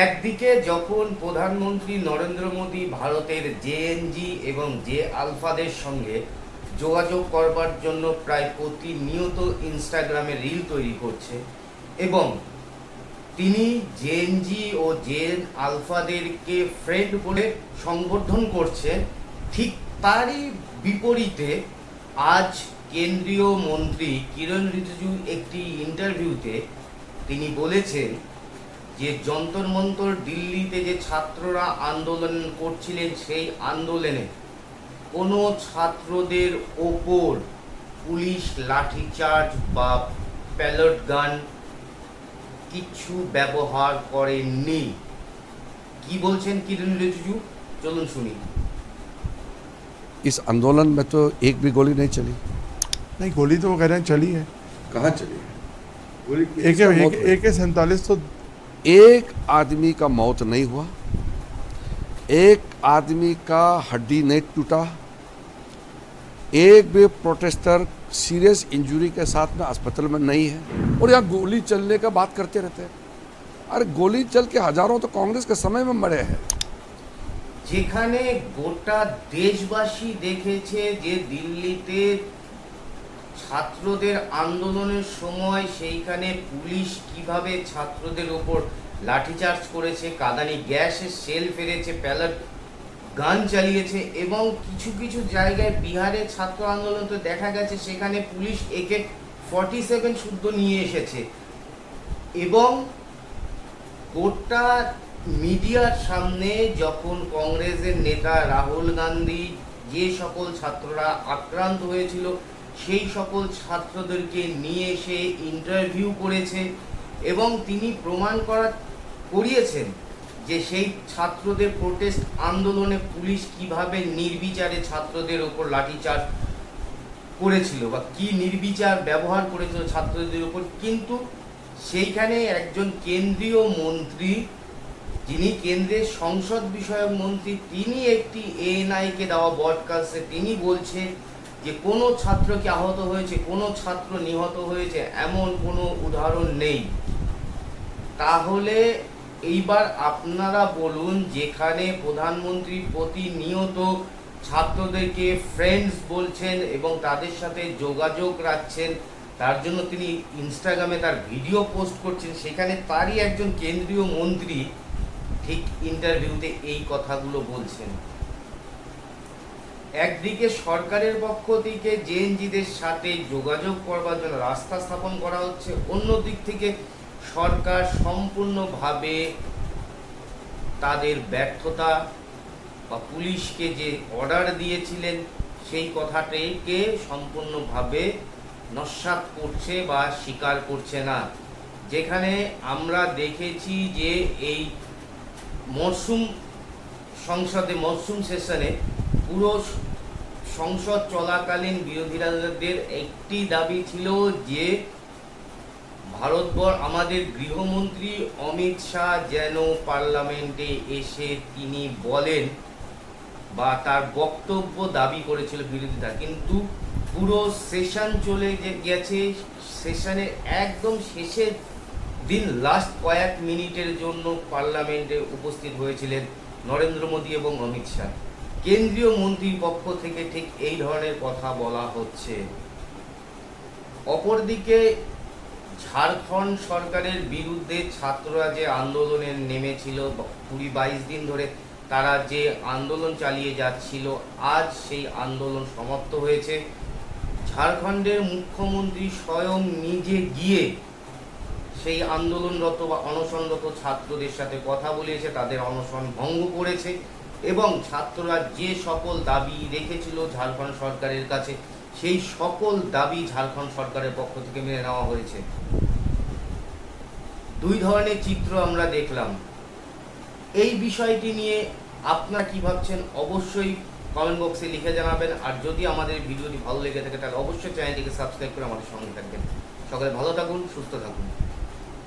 একদিকে যখন প্রধানমন্ত্রী নরেন্দ্র মোদী ভারতের জেএনজি এবং জে আলফাদের সঙ্গে যোগাযোগ করবার জন্য প্রায় প্রতিনিয়ত ইনস্টাগ্রামে রিল তৈরি করছে এবং তিনি জেএনজি ও জেএন আলফাদেরকে ফ্রেন্ড বলে সম্বোধন করছেন, ঠিক তারই বিপরীতে আজ কেন্দ্রীয় মন্ত্রী কিরণ রিজিজু একটি ইন্টারভিউতে তিনি বলেছেন যে যন্তর মন্তর দিল্লিতে যে ছাত্ররা আন্দোলন করছিলেন সেই আন্দোলনে কোনো ছাত্রদের ওপর পুলিশ লাঠিচার্জ বা প্যালট গান কিছু ব্যবহার করেননি। কি বলছেন কিরণ রিজিজু, চলুন শুনি। इस आंदोलन में तो एक भी गोली नहीं चली। नहीं, गोली तो वो कह रहे हैं चली है। कहाँ चली है गोली? AK-47 तो एक आदमी का मौत नहीं हुआ, एक आदमी का हड्डी नहीं टूटा, एक भी प्रोटेस्टर सीरियस इंजरी के साथ में अस्पताल में नहीं है। और यहाँ गोली चलने का बात करते रहते हैं। अरे गोली चल के हजारों तो कांग्रेस के समय में मरे हैं। যেখানে গোটা দেশবাসী দেখেছে যে দিল্লিতে ছাত্রদের আন্দোলনের সময় সেইখানে পুলিশ কিভাবে ছাত্রদের ওপর লাঠিচার্জ করেছে, কাঁদানি গ্যাসের সেল ফেলেছে, প্যালেট গান চালিয়েছে এবং কিছু কিছু জায়গায় বিহারে ছাত্র আন্দোলন তো দেখা গেছে সেখানে পুলিশ AK-47 শুদ্ধ নিয়ে এসেছে এবং গোটা মিডিয়ার সামনে যখন কংগ্রেসের নেতা রাহুল গান্ধী যে সকল ছাত্ররা আক্রান্ত হয়েছিল সেই সকল ছাত্রদেরকে নিয়ে এসে ইন্টারভিউ করেছে এবং তিনি প্রমাণ করিয়েছেন যে সেই ছাত্রদের প্রোটেস্ট আন্দোলনে পুলিশ কিভাবে নির্বিচারে ছাত্রদের ওপর লাঠিচার্জ করেছিল বা কি নির্বিচার ব্যবহার করেছিল ছাত্রদের উপর। কিন্তু সেইখানে একজন কেন্দ্রীয় মন্ত্রী, যিনি কেন্দ্রের সংসদ বিষয়ক মন্ত্রী, তিনি একটি ANI-কে দেওয়া ব্রডকাস্টে তিনি বলছেন যে কোনো ছাত্র কি আহত হয়েছে, কোনো ছাত্র নিহত হয়েছে এমন কোনো উদাহরণ নেই। তাহলে এইবার আপনারা বলুন, যেখানে প্রধানমন্ত্রী প্রতিনিয়ত ছাত্রদেরকে ফ্রেন্ডস বলছেন এবং তাদের সাথে যোগাযোগ রাখছেন, তার জন্য তিনি ইনস্টাগ্রামে তার ভিডিও পোস্ট করছেন, সেখানে তারই একজন কেন্দ্রীয় মন্ত্রী ঠিক ইন্টারভিউতে এই কথাগুলো বলছেন। একদিকে সরকারের পক্ষ থেকে জেএনজিদের সাথে যোগাযোগ করবার জন্য রাস্তা স্থাপন করা হচ্ছে, অন্য দিক থেকে সরকার সম্পূর্ণভাবে তাদের ব্যর্থতা বা পুলিশকে যে অর্ডার দিয়েছিলেন সেই কথাটিকে সম্পূর্ণভাবে নস্যাৎ করছে বা স্বীকার করছে না। যেখানে আমরা দেখেছি যে এই মরশুম সেশনে পুরো সংসদ চলাকালীন বিরোধীদের একটি দাবি ছিল যে আমাদের গৃহমন্ত্রী অমিত শাহ যেন পার্লামেন্টে এসে তিনি বলেন বা তার বক্তব্য দাবি করেছিল বিরোধীরা, কিন্তু পুরো সেশন চলে গেছে, সেশনের একদম শেষের দিন লাস্ট কয়েক মিনিটের জন্য পার্লামেন্টে উপস্থিত হয়েছিলেন নরেন্দ্র মোদী এবং অমিত শাহ। কেন্দ্রীয় মন্ত্রীর পক্ষ থেকে ঠিক এই ধরনের কথা বলা হচ্ছে। অপরদিকে ঝাড়খণ্ড সরকারের বিরুদ্ধে ছাত্ররা যে আন্দোলনে নেমেছিল 22 দিন ধরে, তারা যে আন্দোলন চালিয়ে যাচ্ছিল, আজ সেই আন্দোলন সমাপ্ত হয়েছে। ঝাড়খণ্ডের মুখ্যমন্ত্রী স্বয়ং নিজে গিয়ে সেই আন্দোলনরত বা অনশনরত ছাত্রদের সাথে কথা বলেছে, তাদের অনশন ভঙ্গ করেছে এবং ছাত্ররা যে সকল দাবি রেখেছিল ঝাড়খণ্ড সরকারের কাছে সেই সকল দাবি ঝাড়খণ্ড সরকারের পক্ষ থেকে মেনে নেওয়া হয়েছে। দুই ধরনের চিত্র আমরা দেখলাম। এই বিষয়টি নিয়ে আপনারা কি ভাবছেন অবশ্যই কমেন্ট বক্সে লিখে জানাবেন। আর যদি আমাদের ভিডিওটি ভালো লেগে থাকে তাহলে অবশ্যই চ্যানেলটিকে সাবস্ক্রাইব করে আমাদের সঙ্গে থাকবেন। সকলে ভালো থাকুন, সুস্থ থাকুন।